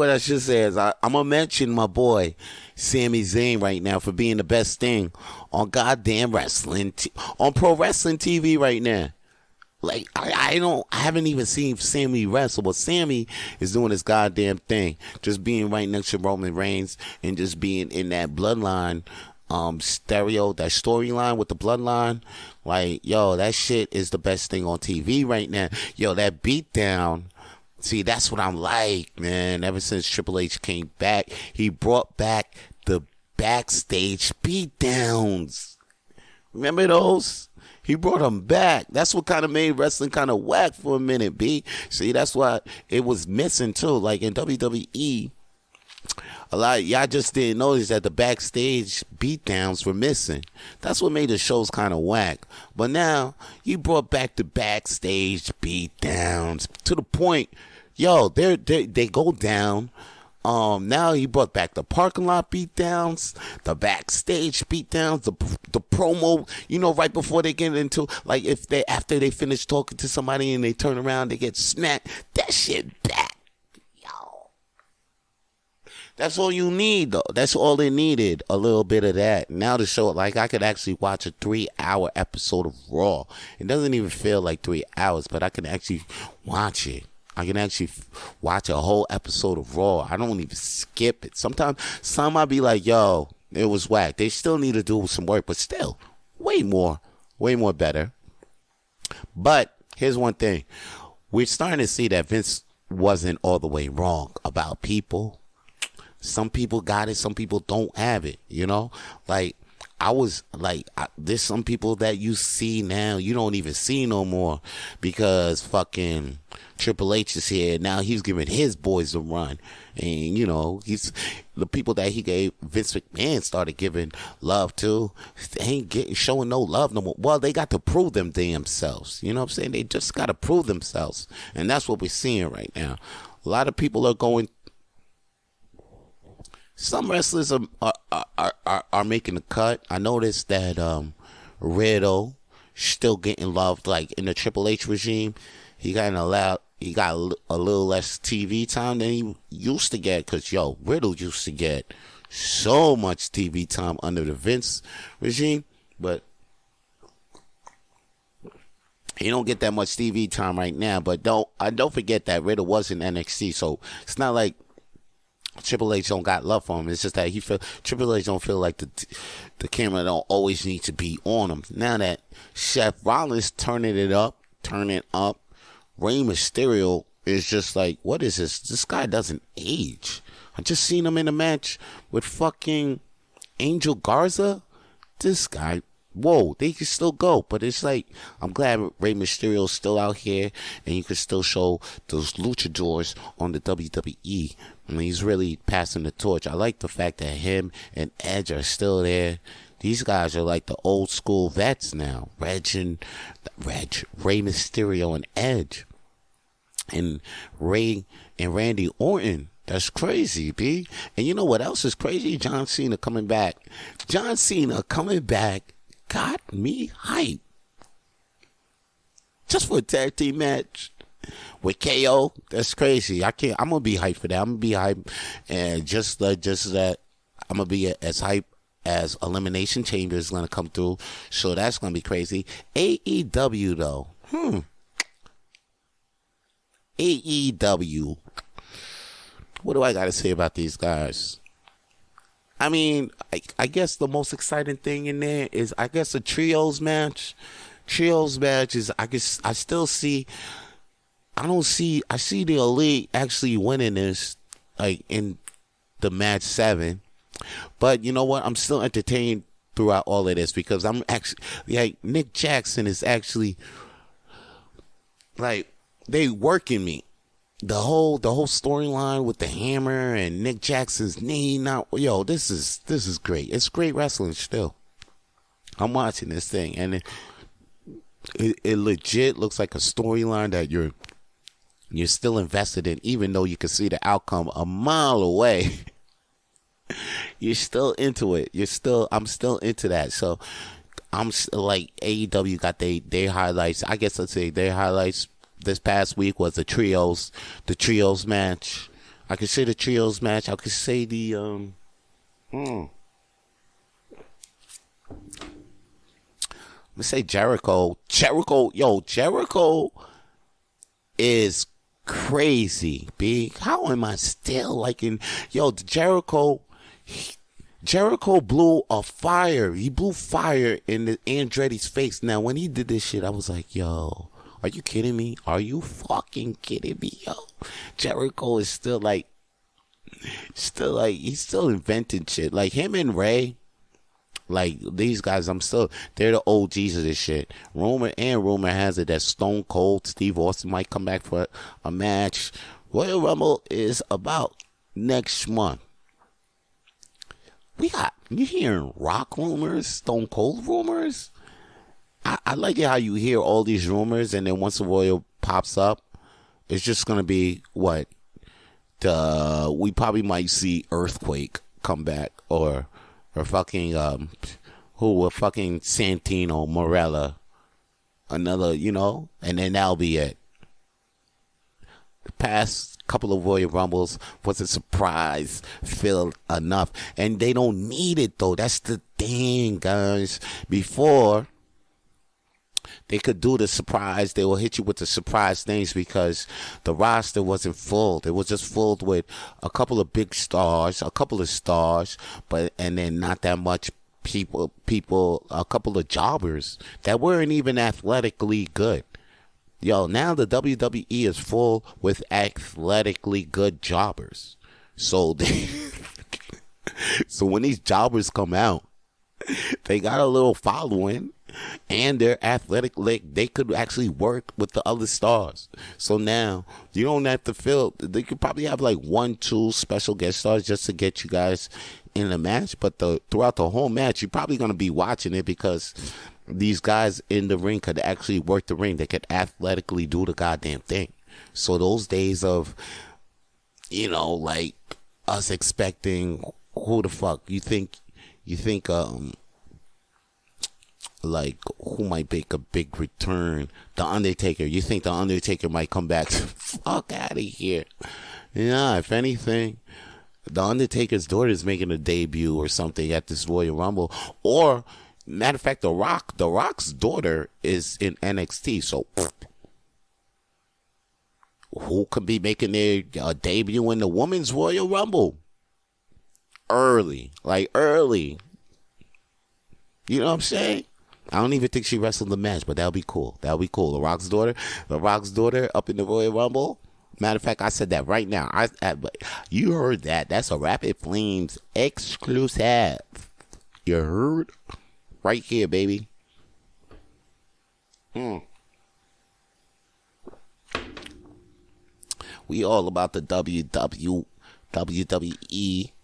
I should say is I'm going to mention my boy, Sami Zayn, right now for being the best thing on goddamn wrestling, on pro wrestling TV right now. Like, I haven't even seen Sammy wrestle, but Sammy is doing his goddamn thing. Just being right next to Roman Reigns and just being in that bloodline that storyline with the bloodline. Like, yo, that shit is the best thing on TV right now. Yo, that beatdown. See, that's what I'm like, man. Ever since Triple H came back, he brought back the backstage beatdowns. Remember those? He brought them back. That's what kind of made wrestling kind of whack for a minute, B. See, that's why it was missing, too. Like, in WWE, a lot of y'all just didn't notice that the backstage beatdowns were missing. That's what made the shows kind of whack. But now, you brought back the backstage beatdowns to the point, yo, they go down. Now he brought back the parking lot beatdowns, the backstage beatdowns, the promo, right before they get into, like, after they finish talking to somebody and they turn around, they get smacked. That shit back. Yo. That's all you need, though. That's all they needed, a little bit of that. Now to show it, like, I could actually watch a 3-hour episode of Raw. It doesn't even feel like 3 hours, but I can actually watch it. I can actually watch a whole episode of Raw. I don't even skip it. Sometimes I'll be like, yo, it was whack. They still need to do some work, but still, way more better. But here's one thing. We're starting to see that Vince wasn't all the way wrong about people. Some people got it. Some people don't have it, Like, there's some people that you see now you don't even see no more because fucking Triple H is here. Now he's giving his boys a run. And, he's the people that he gave Vince McMahon started giving love to. They ain't showing no love no more. Well, they got to prove them themselves. You know what I'm saying? They just got to prove themselves. And that's what we're seeing right now. A lot of people are going. Some wrestlers are making the cut. I noticed that Riddle still getting loved. Like in the Triple H regime, he got a little less TV time than he used to get. Cause Riddle used to get so much TV time under the Vince regime, but he don't get that much TV time right now. But don't forget that Riddle was in NXT, so it's not like Triple H don't got love for him. It's just that Triple H don't feel like the camera don't always need to be on him. Now that Seth Rollins turning up, Rey Mysterio is just like, what is this? This guy doesn't age. I just seen him in a match with fucking Angel Garza. This guy, whoa, they can still go. But it's like, I'm glad Rey Mysterio's still out here and you can still show those luchadors on the WWE. I mean, he's really passing the torch. I like the fact that him and Edge are still there. These guys are like the old school vets now. Rey Mysterio and Edge. And Ray and Randy Orton. That's crazy, B. And you know what else is crazy? John Cena coming back. John Cena coming back got me hyped. Just for a tag team match with KO. That's crazy. I'm gonna be hyped for that. I'm gonna be hyped, and just that I'm gonna be as hyped as Elimination Chamber is gonna come through. So that's gonna be crazy. AEW though, AEW. What do I gotta say about these guys? I mean, I guess the most exciting thing in there is, I guess, a trios match. Trios match is, I see the Elite actually winning this, like, in the match 7. But you know what? I'm still entertained throughout all of this because I'm actually, like, Nick Jackson is actually, like, they working me. The whole storyline with the hammer and Nick Jackson's knee. Now, this is great. It's great wrestling still. I'm watching this thing, and it legit looks like a storyline that you're still invested in, even though you can see the outcome a mile away. You're still into it. I'm still into that. So I'm like, AEW got their highlights. I guess let's say their highlights this past week was the trios match. I could say the trios match. I could say the I'm gonna say Jericho. Jericho is crazy, B. How am I still liking Jericho? Jericho blew a fire. He blew fire in Andretti's face. Now, when he did this shit, I was like, yo, are you kidding me? Are you fucking kidding me, yo? Jericho is still like, he's still inventing shit. Like him and Ray, like these guys, they're the OGs of this shit. Rumor has it that Stone Cold Steve Austin might come back for a match. Royal Rumble is about next month. You hearing Rock rumors, Stone Cold rumors? I like it how you hear all these rumors, and then once the Royal pops up, it's just gonna be what? We probably might see Earthquake come back, or fucking fucking Santino Morella, another, and then that'll be it. The past couple of Royal Rumbles was a surprise filled enough, and they don't need it though. That's the thing, guys. Before they could do the surprise, they will hit you with the surprise things because the roster wasn't full. It was just filled with a couple of big stars, and then not that much people, a couple of jobbers that weren't even athletically good. Yo, now the WWE is full with athletically good jobbers. So so when these jobbers come out, they got a little following, and they're athletic. They could actually work with the other stars. So now you don't have to fill. They could probably have like 1-2 special guest stars just to get you guys in the match. But throughout the whole match, you're probably going to be watching it because these guys in the ring could actually work the ring. They could athletically do the goddamn thing. So those days of, like us expecting who the fuck you think, like who might make a big return? The Undertaker. You think the Undertaker might come back? Fuck out of here. Yeah, if anything, the Undertaker's daughter is making a debut or something at this Royal Rumble. Or, matter of fact, The Rock's daughter is in NXT. So, who could be making their debut in the Women's Royal Rumble? Early. You know what I'm saying? I don't even think she wrestled the match, but that'll be cool. The Rock's daughter up in the Royal Rumble. Matter of fact, I said that right now. You heard that. That's a Rapid Flames exclusive. You heard? Right here, baby. We all about the WWE.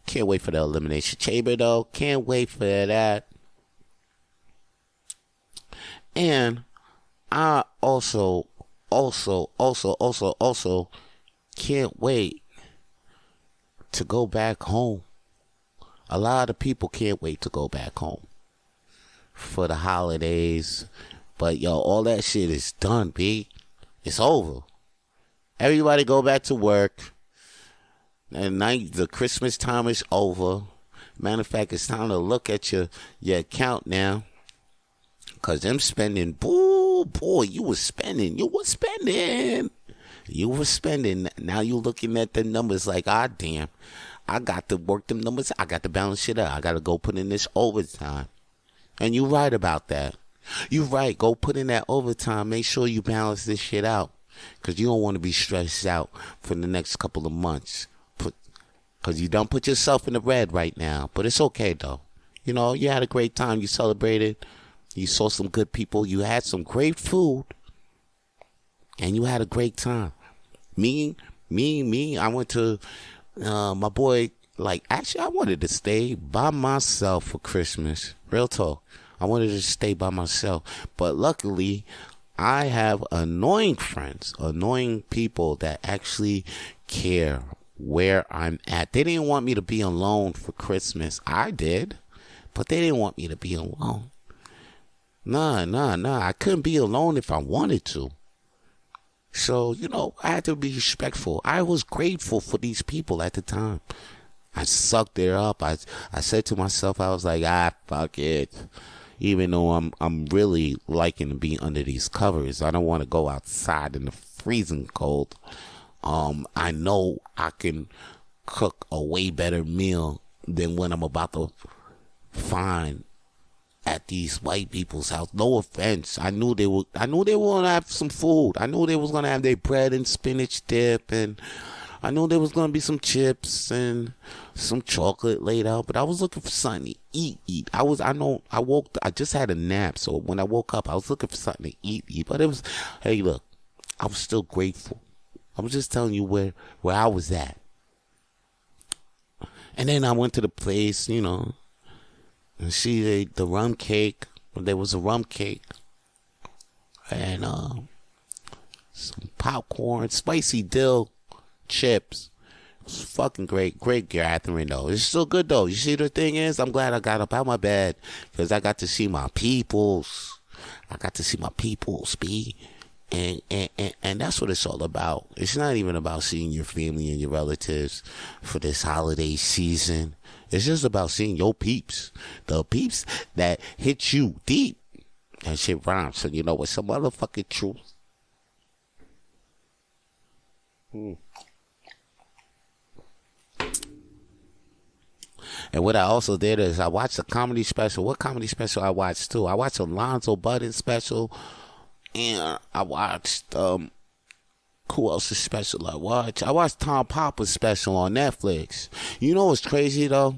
Can't wait for the Elimination Chamber, though. Can't wait for that. And I also can't wait to go back home. A lot of people can't wait to go back home for the holidays. But yo, all that shit is done, B. It's over. Everybody go back to work. And the Christmas time is over. Matter of fact, it's time to look at your account now. Because them spending, boy, you were spending. Now you looking at the numbers like, damn, I got to work them numbers. I got to balance shit out. I got to go put in this overtime. And you right about that. You right. Go put in that overtime. Make sure you balance this shit out. Because you don't want to be stressed out for the next couple of months. Because you don't put yourself in the red right now. But it's okay, though. You had a great time. You celebrated. You saw some good people. You had some great food. And you had a great time. Me, I went to my boy. Actually, I wanted to stay by myself for Christmas. Real talk. I wanted to stay by myself. But luckily, I have annoying friends, annoying people that actually care where I'm at. They didn't want me to be alone for Christmas. I did. But they didn't want me to be alone. Nah. I couldn't be alone if I wanted to. So, I had to be respectful. I was grateful for these people at the time. I sucked it up. I said to myself, I was like, fuck it. Even though I'm really liking to be under these covers. I don't want to go outside in the freezing cold. I know I can cook a way better meal than what I'm about to find at these white people's house. No offense. I knew they were gonna have some food. I knew they was gonna have their bread and spinach dip, and I knew there was gonna be some chips and some chocolate laid out. But I was looking for something to eat. I just had a nap, so when I woke up, I was looking for something to eat. But it was, hey, look, I was still grateful. I was just telling you where I was at. And then I went to the place, and she ate the rum cake. There was a rum cake. And some popcorn, spicy dill chips. It was fucking great. Great gathering, though. It's still good, though. You see, the thing is, I'm glad I got up out of my bed because I got to see my peoples. B. And that's what it's all about. It's not even about seeing your family and your relatives for this holiday season. It's just about seeing your peeps. The peeps that hit you deep. That shit rhymes. So you know what's some motherfucking truth. And what I also did is I watched a comedy special. What comedy special I watched too? I watched a Lonzo Budden special. And I watched, who else's special I watched? I watched Tom Popper's special on Netflix. You know what's crazy, though?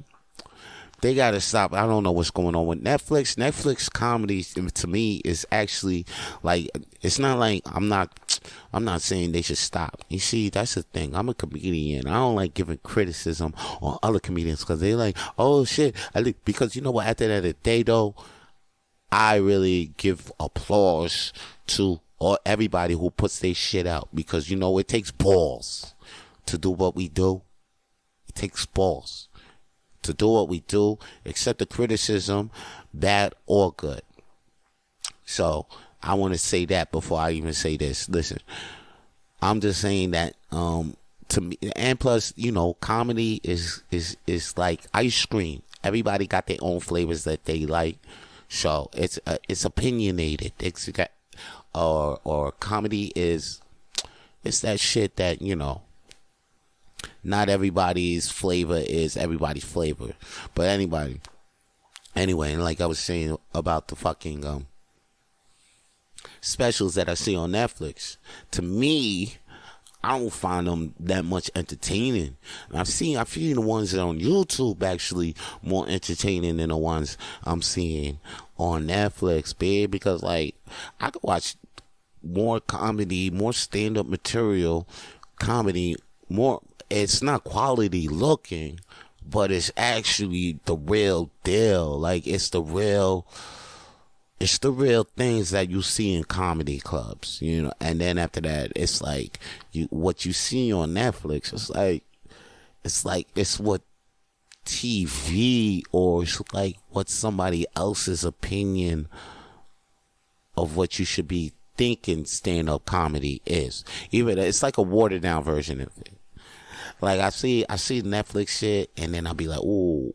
They gotta stop. I don't know what's going on with Netflix. Netflix comedy, to me, is actually, like, it's not like, I'm not saying they should stop. You see, that's the thing. I'm a comedian. I don't like giving criticism on other comedians because they're like, oh, shit. Because you know what? At the end of the day, though, I really give applause to everybody who puts their shit out because, it takes balls to do what we do. It takes balls to do what we do, accept the criticism, bad or good. So I want to say that before I even say this. Listen, I'm just saying that to me, and plus, comedy is like ice cream. Everybody got their own flavors that they like. So it's opinionated. Or comedy it's that shit that, not everybody's flavor is everybody's flavor. But anyway, and like I was saying about the fucking specials that I see on Netflix, to me, I don't find them that much entertaining. And I've seen the ones that on YouTube actually more entertaining than the ones I'm seeing on Netflix, babe. Because like I could watch more comedy, more stand-up material, comedy, more. It's not quality looking, but it's actually the real deal. Like it's the real things that you see in comedy clubs, and then after that, it's like what you see on Netflix. It's what TV, or it's like what somebody else's opinion of what you should be thinking stand-up comedy is. Even it's like a watered down version of it. Like I see Netflix shit, and then I'll be like, ooh,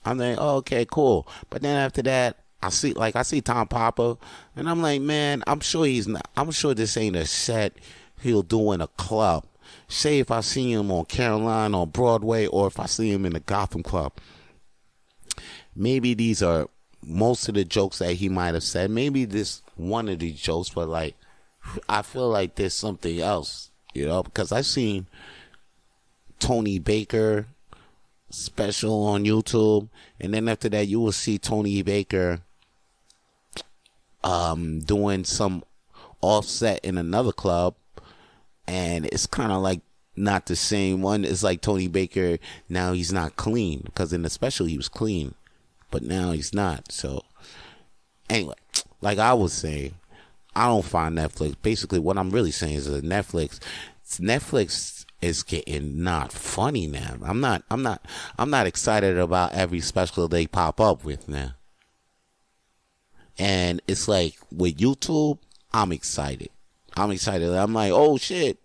I'm like, oh, okay, cool. But then after that, I see Tom Popper, and I'm like, man, I'm sure this ain't a set he'll do in a club. Say if I see him on Caroline or Broadway, or if I see him in the Gotham Club, maybe these are most of the jokes that he might have said. Maybe this one of these jokes, but like, I feel like there's something else, because I've seen Tony Baker special on YouTube, and then after that, you will see Tony Baker doing some offset in another club, and it's kind of like not the same one. It's like Tony Baker now, he's not clean, because in the special he was clean, but now he's not. So anyway, like I was saying, I don't find Netflix. Basically what I'm really saying is that Netflix is getting not funny now. I'm not excited about every special they pop up with now. And it's like with YouTube, I'm excited. I'm like, oh shit,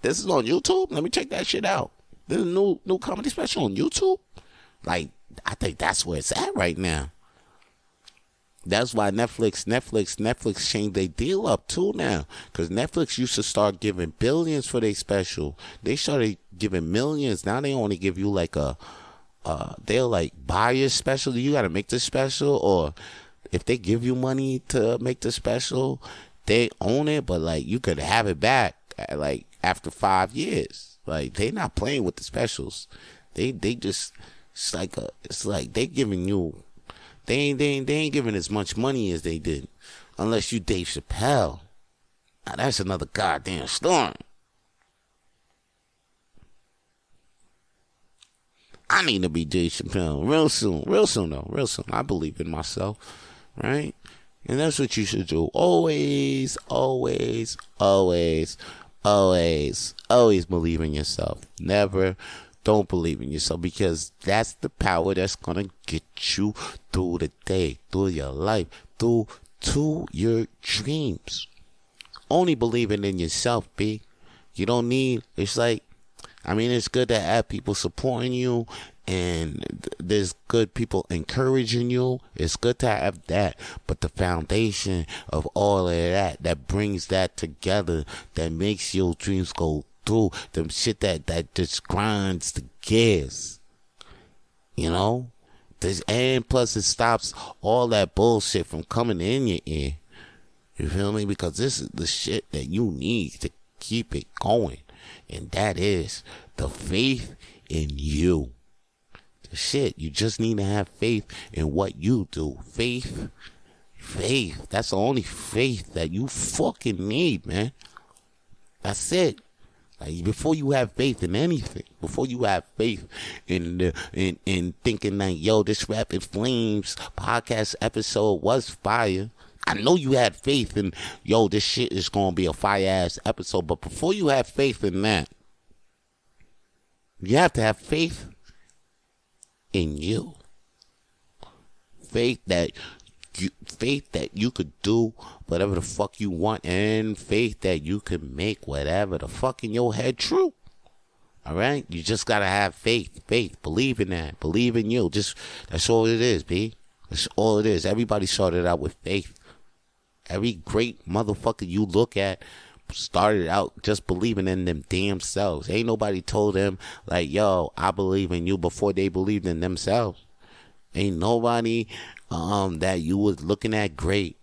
this is on YouTube? Let me check that shit out. There's a new comedy special on YouTube? Like, I think that's where it's at right now. That's why Netflix changed their deal up too now. Because Netflix used to start giving billions for their special. They started giving millions. Now they only give you like a they'll like buy your special. You got to make the special, or if they give you money to make the special, they own it. But like you could have it back like after 5 years. Like they not playing with the specials. They just it's like they giving you. They ain't giving as much money as they did, unless you Dave Chappelle. Now that's another goddamn story. I need to be Dave Chappelle real soon though. I believe in myself, right? And that's what you should do. Always believe in yourself. Never don't believe in yourself, because that's the power that's gonna get you through the day, through your life, through to your dreams. Only believing in yourself, B. You don't need, it's like, I mean, it's good to have people supporting you, and there's good people encouraging you. It's good to have that. But the foundation of all of that brings that together, that makes your dreams go through, them shit that just grinds the gears. You know? And plus it stops all that bullshit from coming in your ear. You feel me? Because this is the shit that you need to keep it going. And that is the faith in you. The shit, you just need to have faith in what you do. Faith. That's the only faith that you fucking need, man. That's it. Like, before you have faith in anything, before you have faith in thinking that, yo, this Rapid Flames podcast episode was fire. I know you had faith in, yo, this shit is going to be a fire-ass episode. But before you have faith in that, you have to have faith in you. Faith that you could do whatever the fuck you want, and faith that you could make whatever the fuck in your head true. All right? You just got to have faith. Believe in that. Believe in you. That's all it is, B. That's all it is. Everybody started out with faith. Every great motherfucker you look at started out just believing in them damn selves. Ain't nobody told them, like, yo, I believe in you, before they believed in themselves. Ain't nobody that you was looking at great,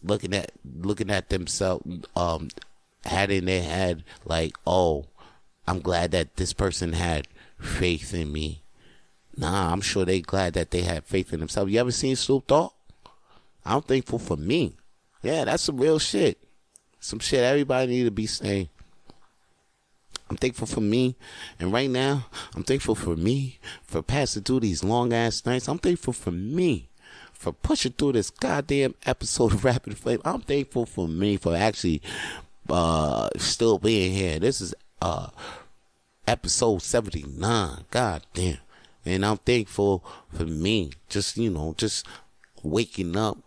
looking at themselves, had in their head, like, oh, I'm glad that this person had faith in me. Nah, I'm sure they glad that they had faith in themselves. You ever seen Snoop Dogg? I'm thankful for me. Yeah, that's some real shit. Some shit everybody need to be saying. I'm thankful for me. And right now, I'm thankful for me for passing through these long ass nights. I'm thankful for me for pushing through this goddamn episode of Rapid Flame. I'm thankful for me for actually still being here. This is episode 79. God damn. And I'm thankful for me. Just waking up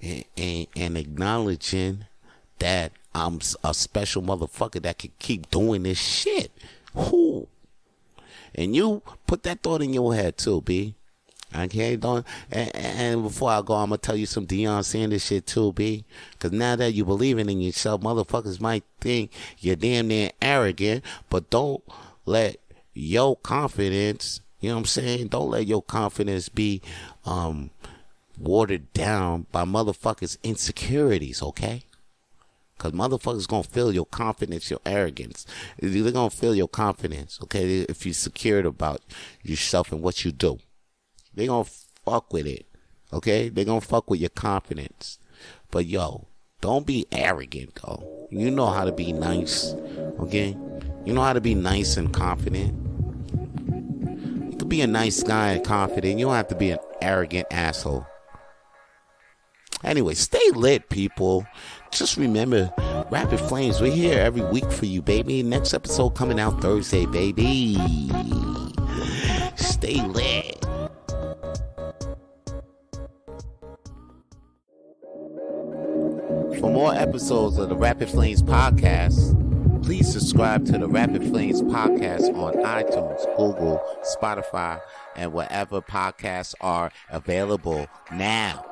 and acknowledging that I'm a special motherfucker that can keep doing this shit. Who? And you put that thought in your head too, B. Okay, don't. And before I go, I'm gonna tell you some Deion Sanders shit too, B. Because now that you believing in yourself, motherfuckers might think you're damn near arrogant, but don't let your confidence, you know what I'm saying? Don't let your confidence be watered down by motherfuckers' insecurities, okay? Because motherfuckers gonna feel your confidence, your arrogance. They're gonna feel your confidence, okay? If you're secure about yourself and what you do. They gonna fuck with it, okay? They gonna fuck with your confidence. But yo, don't be arrogant, though. You know how to be nice, okay? You know how to be nice and confident. You could be a nice guy and confident. You don't have to be an arrogant asshole. Anyway, stay lit, people. Just remember, Rapid Flames, we're here every week for you, baby. Next episode coming out Thursday, baby. Stay lit. For more episodes of the Rapid Flames podcast, please subscribe to the Rapid Flames podcast on iTunes, Google, Spotify, and wherever podcasts are available now.